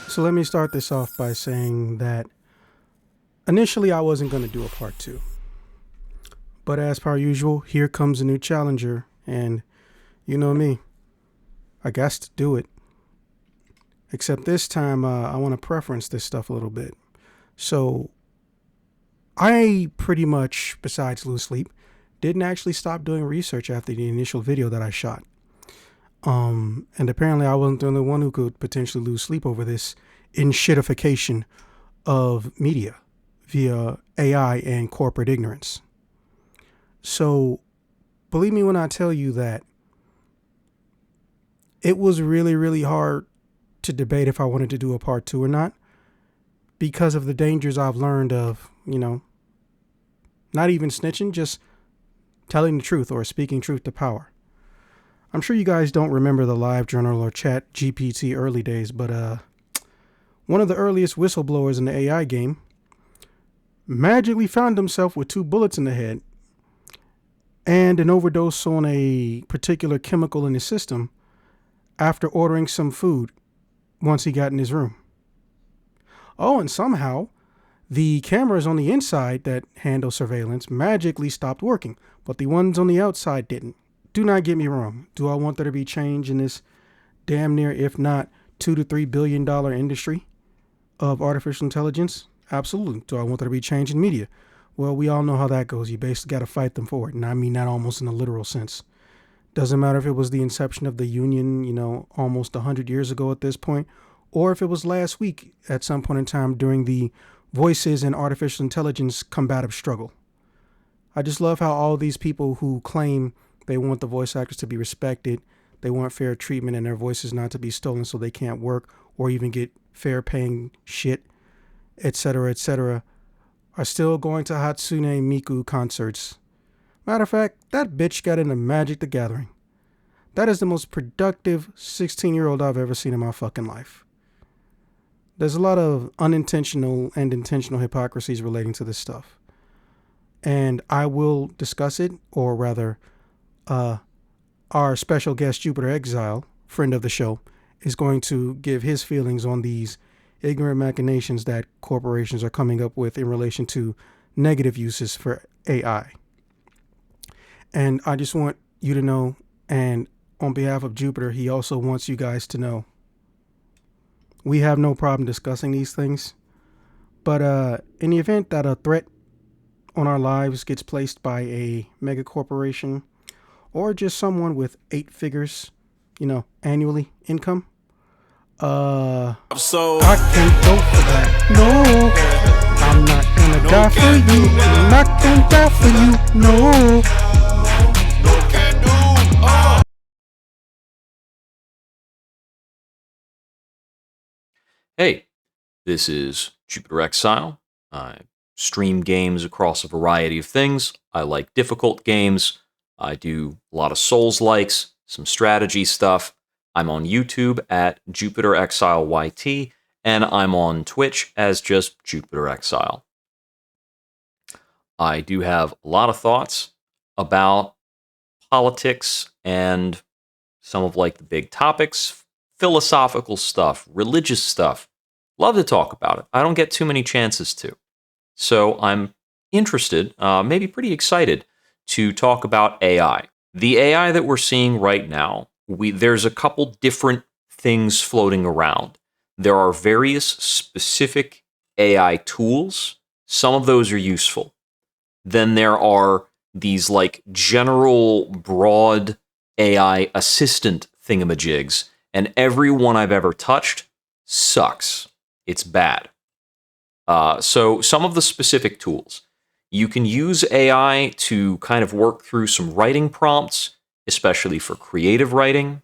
So let me start this off by saying that initially I wasn't going to do a part two. But as per usual, here comes a new challenger, and you know me, I got to do it. Except this time, I want to preference this stuff a little bit. So I pretty much, besides lose sleep, didn't actually stop doing research after the initial video that I shot. And apparently I wasn't the only one who could potentially lose sleep over this in shitification of media via AI and corporate ignorance. So believe me when I tell you that it was really, really hard to debate if I wanted to do a part two or not because of the dangers I've learned of, not even snitching, just telling the truth or speaking truth to power. I'm sure you guys don't remember the live journal or chat GPT early days, but one of the earliest whistleblowers in the AI game magically found himself with 2 bullets in the head and an overdose on a particular chemical in his system after ordering some food once he got in his room. Oh, and somehow the cameras on the inside that handle surveillance magically stopped working, but the ones on the outside didn't. Do not get me wrong. Do I want there to be change in this damn near, if not $2 to $3 billion industry of artificial intelligence? Absolutely. Do I want there to be change in media? Well, we all know how that goes. You basically got to fight them for it. And I mean that almost in a literal sense. Doesn't matter if it was the inception of the union, almost 100 years ago at this point, or if it was last week at some point in time during the voices and artificial intelligence combative struggle. I just love how all these people who claim they want the voice actors to be respected, they want fair treatment and their voices not to be stolen so they can't work or even get fair paying shit, etc., are still going to Hatsune Miku concerts. Matter of fact, that bitch got into Magic the Gathering. That is the most productive 16-year-old I've ever seen in my fucking life. There's a lot of unintentional and intentional hypocrisies relating to this stuff. And I will discuss it, or rather, our special guest, Jupiter Exile, friend of the show, is going to give his feelings on these ignorant machinations that corporations are coming up with in relation to negative uses for AI. And I just want you to know, and on behalf of Jupiter, he also wants you guys to know, we have no problem discussing these things. But in the event that a threat on our lives gets placed by a mega corporation or just someone with 8 figures, annually income, I can't go for that. No, I'm not gonna die for you. I'm not gonna die for you. No. Hey, this is Jupiter Exile. I stream games across a variety of things. I like difficult games. I do a lot of Souls-likes, some strategy stuff. I'm on YouTube at Jupiter Exile YT, and I'm on Twitch as just Jupiter Exile. I do have a lot of thoughts about politics and some of the big topics, philosophical stuff, religious stuff. Love to talk about it. I don't get too many chances to. So I'm interested, maybe pretty excited, to talk about AI. The AI that we're seeing right now, there's a couple different things floating around. There are various specific AI tools. Some of those are useful. Then there are these general, broad AI assistant thingamajigs, and every one I've ever touched sucks. It's bad. So some of the specific tools. You can use AI to kind of work through some writing prompts, especially for creative writing.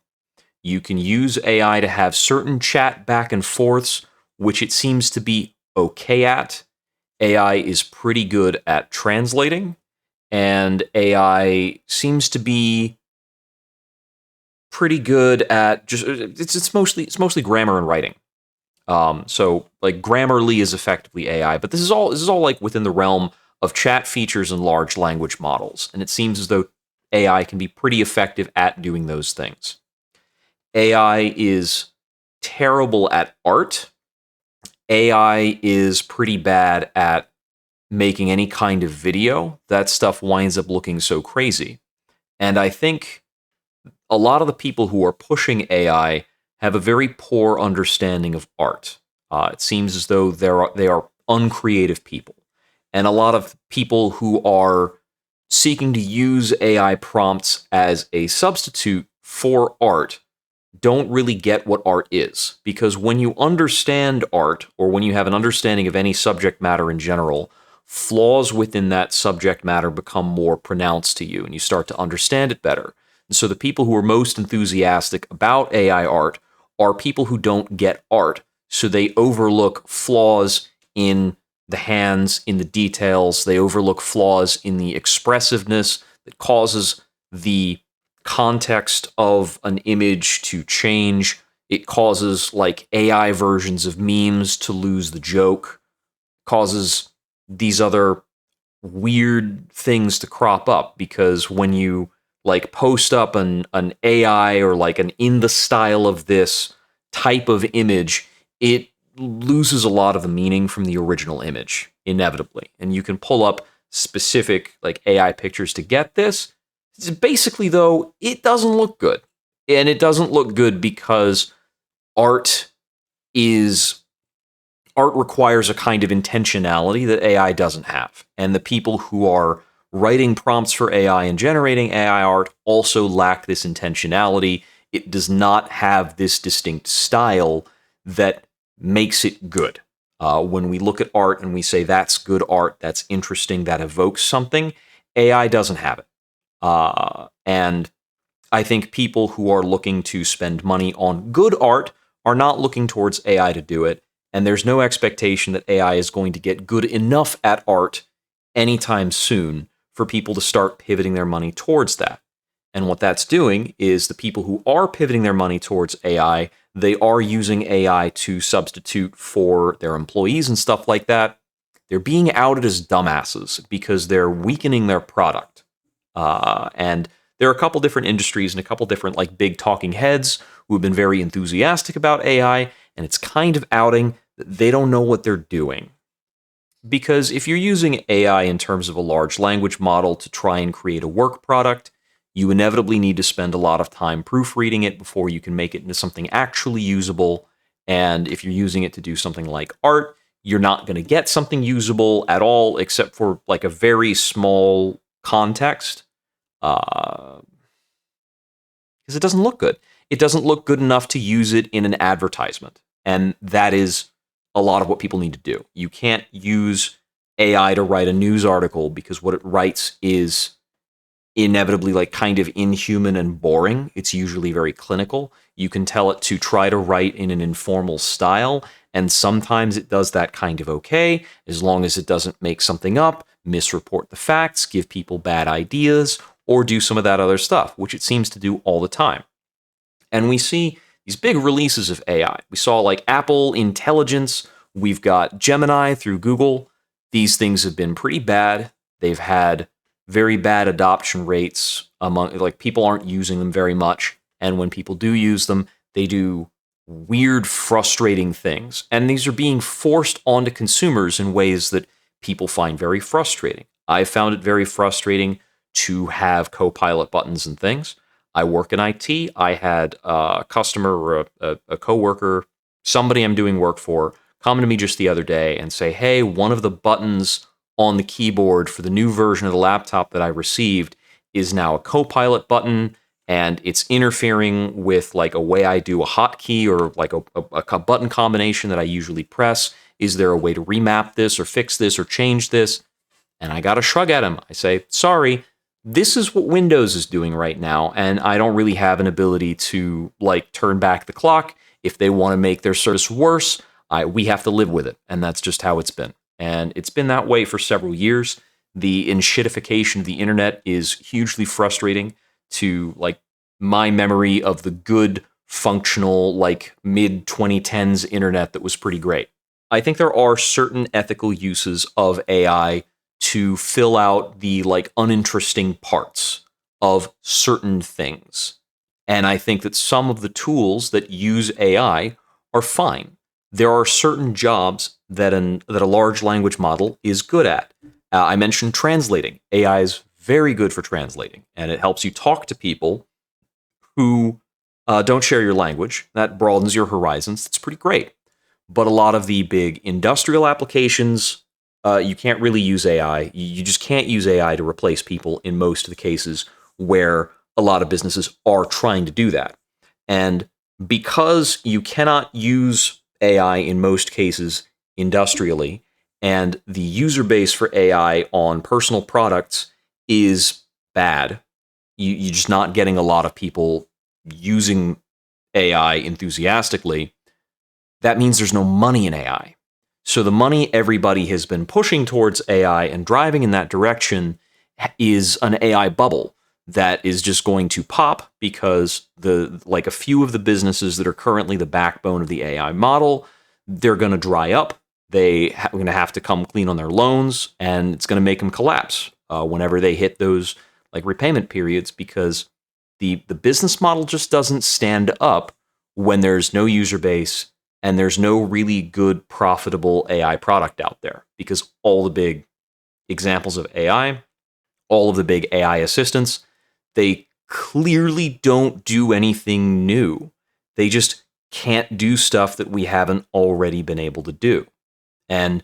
You can use AI to have certain chat back and forths, which it seems to be okay at. AI is pretty good at translating, and AI seems to be pretty good at just it's mostly grammar and writing. So Grammarly is effectively AI, but this is all within the realm of chat features and large language models, and it seems as though AI can be pretty effective at doing those things. AI is terrible at art. AI is pretty bad at making any kind of video. That stuff winds up looking so crazy. And I think a lot of the people who are pushing AI have a very poor understanding of art. It seems as though they are uncreative people. And a lot of people who are seeking to use AI prompts as a substitute for art don't really get what art is. Because when you understand art, or when you have an understanding of any subject matter in general, flaws within that subject matter become more pronounced to you, and you start to understand it better. And so the people who are most enthusiastic about AI art are people who don't get art. So they overlook flaws in the hands, in the details. They overlook flaws in the expressiveness that causes the context of an image to change. It causes like AI versions of memes to lose the joke, causes these other weird things to crop up, because when you like post up an AI or like an in the style of this type of image, it loses a lot of the meaning from the original image inevitably. And you can pull up specific like AI pictures to get this. Basically, though, it doesn't look good. And it doesn't look good because art is art requires a kind of intentionality that AI doesn't have. And the people who are writing prompts for AI and generating AI art also lack this intentionality. It does not have this distinct style that makes it good. When we look at art and we say that's good art, that's interesting, that evokes something, AI doesn't have it. And I think people who are looking to spend money on good art are not looking towards AI to do it. And there's no expectation that AI is going to get good enough at art anytime soon for people to start pivoting their money towards that. And what that's doing is the people who are pivoting their money towards AI, they are using AI to substitute for their employees and stuff like that. They're being outed as dumbasses because they're weakening their product. And there are a couple different industries and a couple different like big talking heads who have been very enthusiastic about AI, and it's kind of outing that they don't know what they're doing. Because if you're using AI in terms of a large language model to try and create a work product, you inevitably need to spend a lot of time proofreading it before you can make it into something actually usable. And if you're using it to do something like art, you're not going to get something usable at all, except for like a very small context. Because it doesn't look good. It doesn't look good enough to use it in an advertisement. And that is a lot of what people need to do. You can't use AI to write a news article because what it writes is inevitably like kind of inhuman and boring. It's usually very clinical. You can tell it to try to write in an informal style, and sometimes it does that kind of okay, as long as it doesn't make something up, misreport the facts, give people bad ideas, or do some of that other stuff, which it seems to do all the time. And we see these big releases of AI. We saw like Apple Intelligence, we've got Gemini through Google. These things have been pretty bad. They've had very bad adoption rates among like people aren't using them very much. And when people do use them, they do weird, frustrating things. And these are being forced onto consumers in ways that people find very frustrating. I found it very frustrating to have Copilot buttons and things. I work in IT. I had a customer or a coworker, somebody I'm doing work for, come to me just the other day and say, hey, one of the buttons on the keyboard for the new version of the laptop that I received is now a Copilot button, and it's interfering with like a way I do a hotkey or like a button combination that I usually press. Is there a way to remap this or fix this or change this? And I got to shrug at him. I say, sorry, this is what Windows is doing right now, and I don't really have an ability to like turn back the clock. If they want to make their service worse, we have to live with it, and that's just how it's been. And it's been that way for several years. The enshittification of the internet is hugely frustrating to like my memory of the good, functional, like mid 2010s internet that was pretty great. I think there are certain ethical uses of AI to fill out the like uninteresting parts of certain things. And I think that some of the tools that use AI are fine. there are certain jobs that a large language model is good at. I mentioned translating. AI is very good for translating, and it helps you talk to people who don't share your language. That broadens your horizons. That's pretty great. But a lot of the big industrial applications, you can't really use AI. You just can't use AI to replace people in most of the cases where a lot of businesses are trying to do that. And because you cannot use AI in most cases industrially, and the user base for AI on personal products is bad, you're just not getting a lot of people using AI enthusiastically. That means there's no money in AI. So the money everybody has been pushing towards AI and driving in that direction is an AI bubble that is just going to pop because a few of the businesses that are currently the backbone of the AI model, they're going to dry up. They're going to have to come clean on their loans, and it's going to make them collapse whenever they hit those like repayment periods, because the business model just doesn't stand up when there's no user base and there's no really good profitable AI product out there, because all the big examples of AI, all of the big AI assistants, they clearly don't do anything new. They just can't do stuff that we haven't already been able to do. And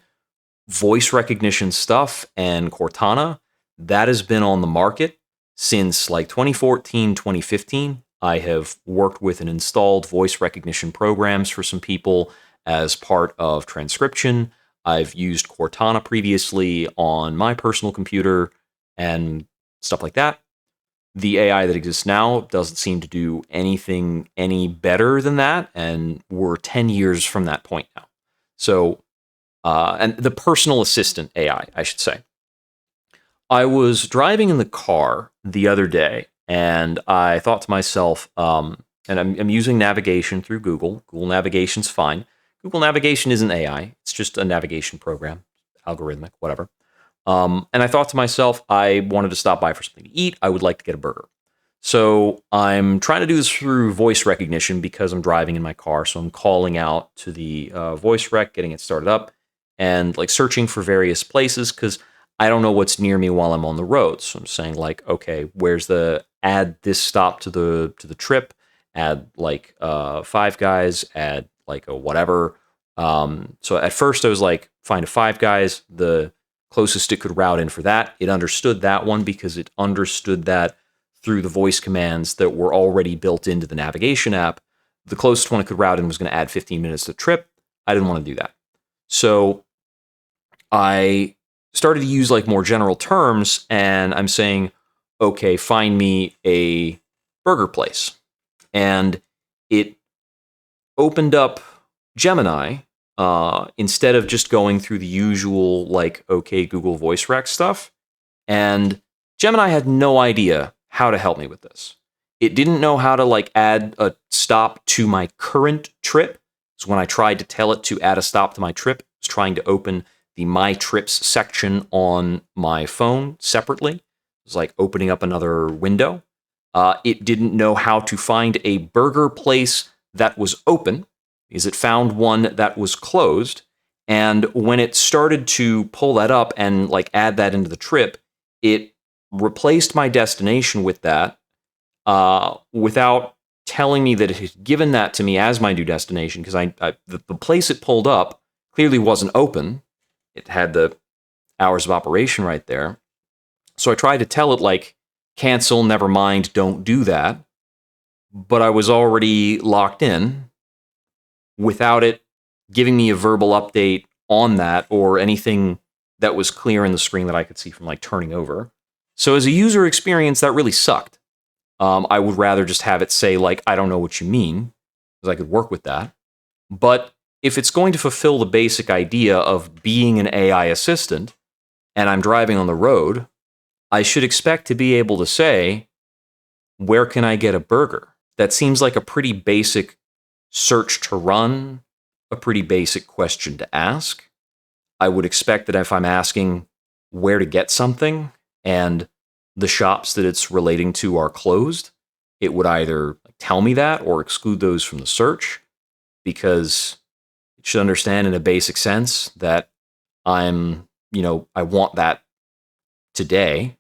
voice recognition stuff and Cortana, that has been on the market since like 2014, 2015. I have worked with and installed voice recognition programs for some people as part of transcription. I've used Cortana previously on my personal computer and stuff like that. The AI that exists now doesn't seem to do anything any better than that, and we're 10 years from that point now. So, and the personal assistant AI, I should say. I was driving in the car the other day, and I thought to myself, and I'm using navigation through Google. Google Navigation's fine. Google Navigation isn't AI. It's just a navigation program, algorithmic, whatever. And I thought to myself, I wanted to stop by for something to eat. I would like to get a burger. So I'm trying to do this through voice recognition because I'm driving in my car. So I'm calling out to the voice rec, getting it started up, and like searching for various places because I don't know what's near me while I'm on the road. So I'm saying like, okay, where's the add this stop to the trip? Add like Five Guys. Add like a whatever. So at first I was like, find a Five Guys. The closest it could route in for that. It understood that one because it understood that through the voice commands that were already built into the navigation app. The closest one it could route in was going to add 15 minutes to the trip. I didn't want to do that. So I started to use like more general terms, and I'm saying, okay, find me a burger place. And it opened up Gemini instead of just going through the usual like, okay, Google Voice Rec stuff. And Gemini had no idea how to help me with this. It didn't know how to like add a stop to my current trip. So when I tried to tell it to add a stop to my trip, it was trying to open the My Trips section on my phone separately. It was like opening up another window. It didn't know how to find a burger place that was open because it found one that was closed. And when it started to pull that up and like add that into the trip, it replaced my destination with that without telling me that it had given that to me as my new destination, because the place it pulled up clearly wasn't open. It had the hours of operation right there. So I tried to tell it, like, cancel, never mind, don't do that. But I was already locked in without it giving me a verbal update on that or anything that was clear in the screen that I could see from like turning over. So as a user experience, that really sucked. I would rather just have it say like, I don't know what you mean, because I could work with that. But if it's going to fulfill the basic idea of being an AI assistant and I'm driving on the road, I should expect to be able to say, where can I get a burger? That seems like a pretty basic search to run, a pretty basic question to ask. I would expect that if I'm asking where to get something and the shops that it's relating to are closed, it would either tell me that or exclude those from the search, because It should understand in a basic sense that I want that today.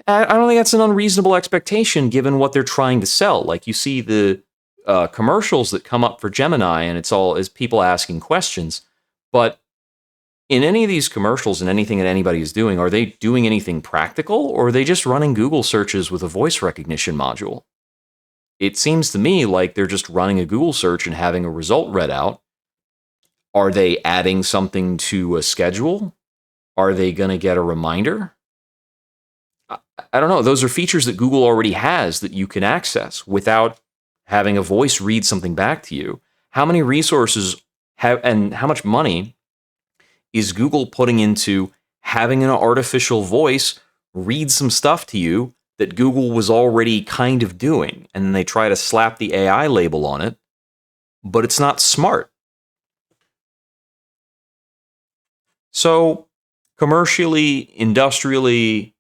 I don't think that's an unreasonable expectation given what they're trying to sell. Like you see the commercials that come up for Gemini, and it's all is people asking questions. But in any of these commercials and anything that anybody is doing, are they doing anything practical, or are they just running Google searches with a voice recognition module? It seems to me like they're just running a Google search and having a result read out. Are they adding something to a schedule? Are they going to get a reminder? I don't know. Those are features that Google already has that you can access without having a voice read something back to you. How many resources have and how much money is Google putting into having an artificial voice read some stuff to you that Google was already kind of doing? And then they try to slap the AI label on it, but it's not smart. So, commercially, industrially,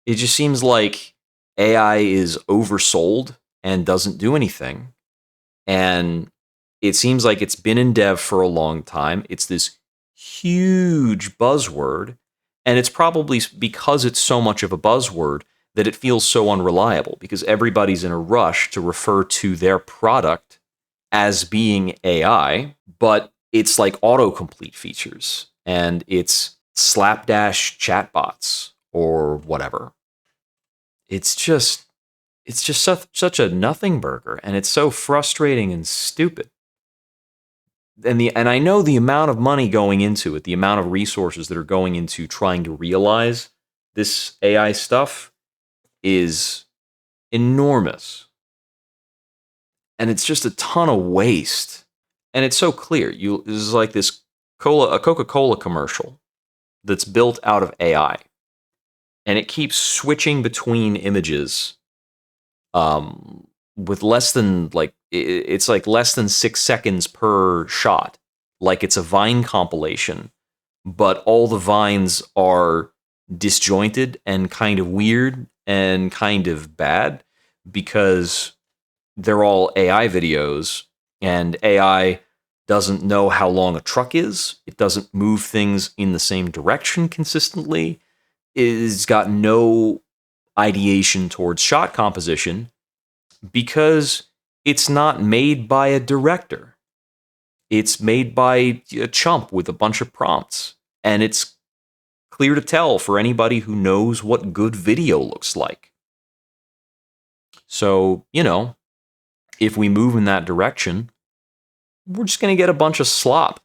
it just seems like AI is oversold and doesn't do anything. And it seems like it's been in dev for a long time. It's this huge buzzword. And it's probably because it's so much of a buzzword that it feels so unreliable because everybody's in a rush to refer to their product as being AI, but it's like autocomplete features and it's slapdash chatbots or whatever. It's just such a nothing burger, and it's so frustrating and stupid. And I know the amount of money going into it, the amount of resources that are going into trying to realize this AI stuff is enormous. And it's just a ton of waste. And it's so clear. This is like a Coca-Cola commercial that's built out of AI. And it keeps switching between images with less than it's like less than 6 seconds per shot, like it's a Vine compilation, but all the vines are disjointed and kind of weird and kind of bad because they're all AI videos, and AI doesn't know how long a truck is. It doesn't move things in the same direction consistently. It's got no ideation towards shot composition because it's not made by a director. It's made by a chump with a bunch of prompts. And it's clear to tell for anybody who knows what good video looks like. So, if we move in that direction, we're just going to get a bunch of slop.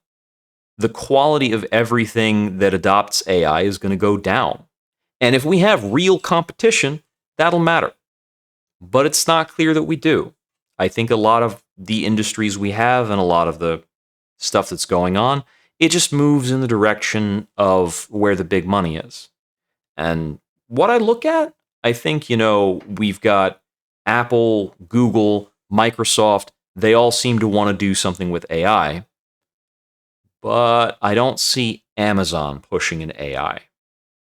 The quality of everything that adopts AI is going to go down. And if we have real competition, that'll matter. But it's not clear that we do. I think a lot of the industries we have and a lot of the stuff that's going on, it just moves in the direction of where the big money is. And what I look at, I think, we've got Apple, Google, Microsoft, they all seem to want to do something with AI. But I don't see Amazon pushing an AI.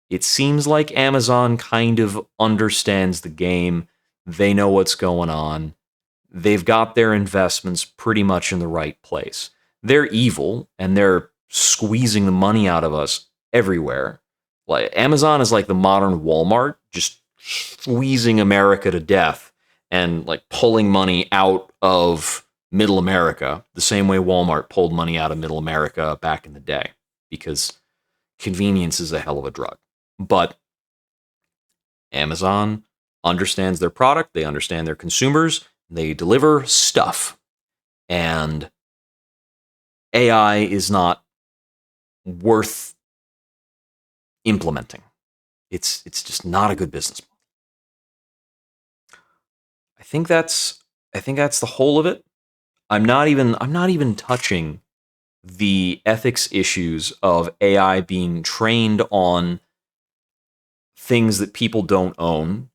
It seems like Amazon kind of understands the game. They know what's going on. They've got their investments pretty much in the right place. They're evil and they're squeezing the money out of us everywhere. Like Amazon is like the modern Walmart, just squeezing America to death and like pulling money out of middle America, the same way Walmart pulled money out of middle America back in the day, because convenience is a hell of a drug. But Amazon understands their product, they understand their consumers, they deliver stuff. And AI is not worth implementing. It's just not a good business model. I think that's the whole of it. I'm not even touching the ethics issues of AI being trained on things that people don't own.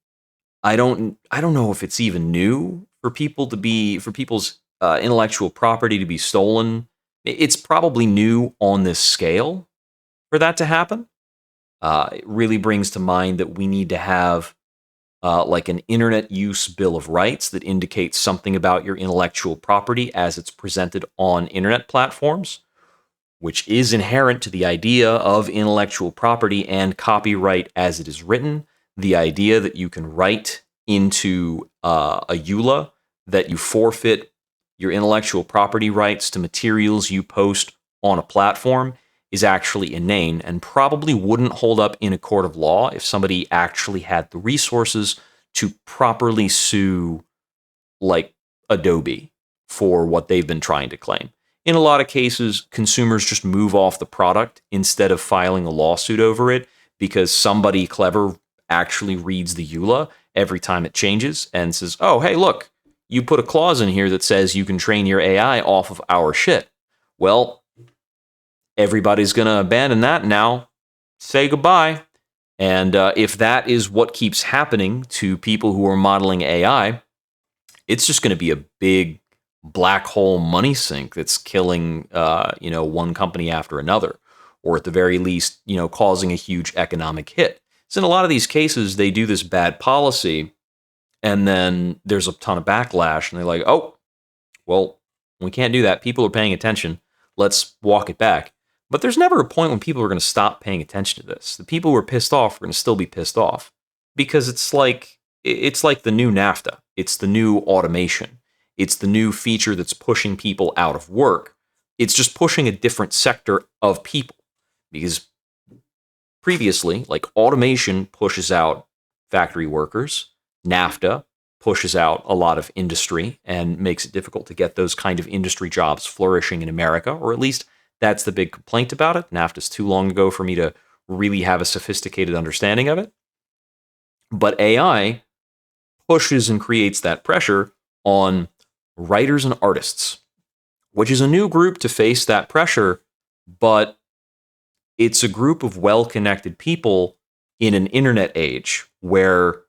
I don't know if it's even new for people's intellectual property to be stolen. It's probably new on this scale for that to happen. It really brings to mind that we need to have like an internet use bill of rights that indicates something about your intellectual property as it's presented on internet platforms, which is inherent to the idea of intellectual property and copyright as it is written. The idea that you can write into a EULA that you forfeit your intellectual property rights to materials you post on a platform is actually inane and probably wouldn't hold up in a court of law if somebody actually had the resources to properly sue, like Adobe, for what they've been trying to claim. In a lot of cases, consumers just move off the product instead of filing a lawsuit over it because somebody clever actually reads the EULA every time it changes and says, oh, hey, look, you put a clause in here that says you can train your AI off of our shit. Well, everybody's going to abandon that now. Say goodbye. And if that is what keeps happening to people who are modeling AI, it's just going to be a big black hole money sink that's killing, one company after another, or at the very least, causing a huge economic hit. So in a lot of these cases, they do this bad policy, and then there's a ton of backlash, and they're like, oh, well, we can't do that. People are paying attention. Let's walk it back. But there's never a point when people are going to stop paying attention to this. The people who are pissed off are going to still be pissed off because it's like the new NAFTA. It's the new automation. It's the new feature that's pushing people out of work. It's just pushing a different sector of people because previously, like automation pushes out factory workers, NAFTA pushes out a lot of industry and makes it difficult to get those kind of industry jobs flourishing in America, or at least that's the big complaint about it. NAFTA's too long ago for me to really have a sophisticated understanding of it. But AI pushes and creates that pressure on writers and artists, which is a new group to face that pressure, but it's a group of well-connected people in an internet age where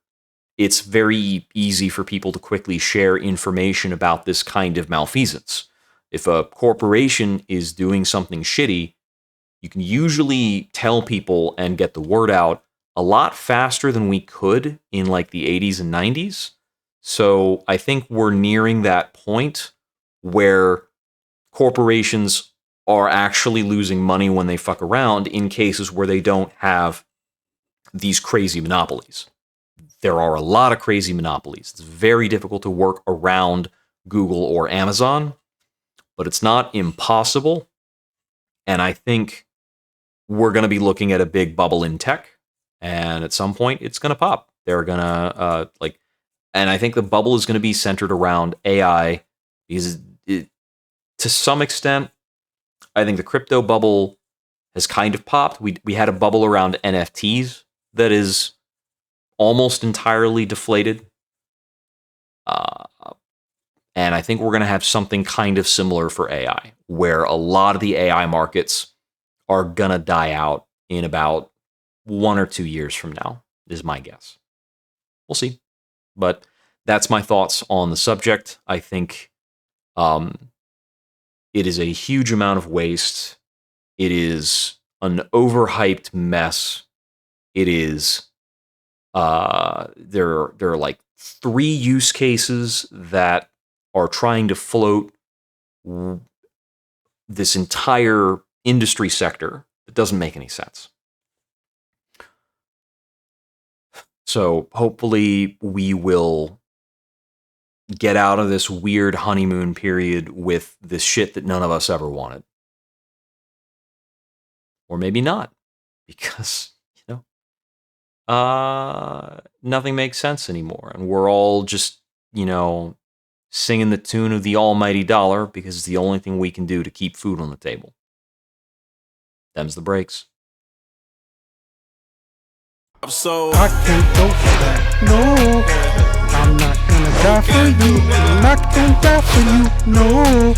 it's very easy for people to quickly share information about this kind of malfeasance. If a corporation is doing something shitty, you can usually tell people and get the word out a lot faster than we could in like the 80s and 90s. So I think we're nearing that point where corporations are actually losing money when they fuck around in cases where they don't have these crazy monopolies. There are a lot of crazy monopolies. It's very difficult to work around Google or Amazon, but it's not impossible. And I think we're going to be looking at a big bubble in tech. And at some point, it's going to pop. They're going to, and I think the bubble is going to be centered around AI because to some extent, I think the crypto bubble has kind of popped. We had a bubble around NFTs that is almost entirely deflated. And I think we're going to have something kind of similar for AI, where a lot of the AI markets are going to die out in about 1 or 2 years from now, is my guess. We'll see. But that's my thoughts on the subject. I think it is a huge amount of waste. It is an overhyped mess. It is, there are like 3 use cases that are trying to float this entire industry sector that doesn't make any sense. So hopefully we will get out of this weird honeymoon period with this shit that none of us ever wanted. Or maybe not, because, nothing makes sense anymore. And we're all just, singing the tune of the almighty dollar because it's the only thing we can do to keep food on the table. Them's the breaks. So I can't go for that. No, I'm not gonna die for you. I'm not gonna die for you. No.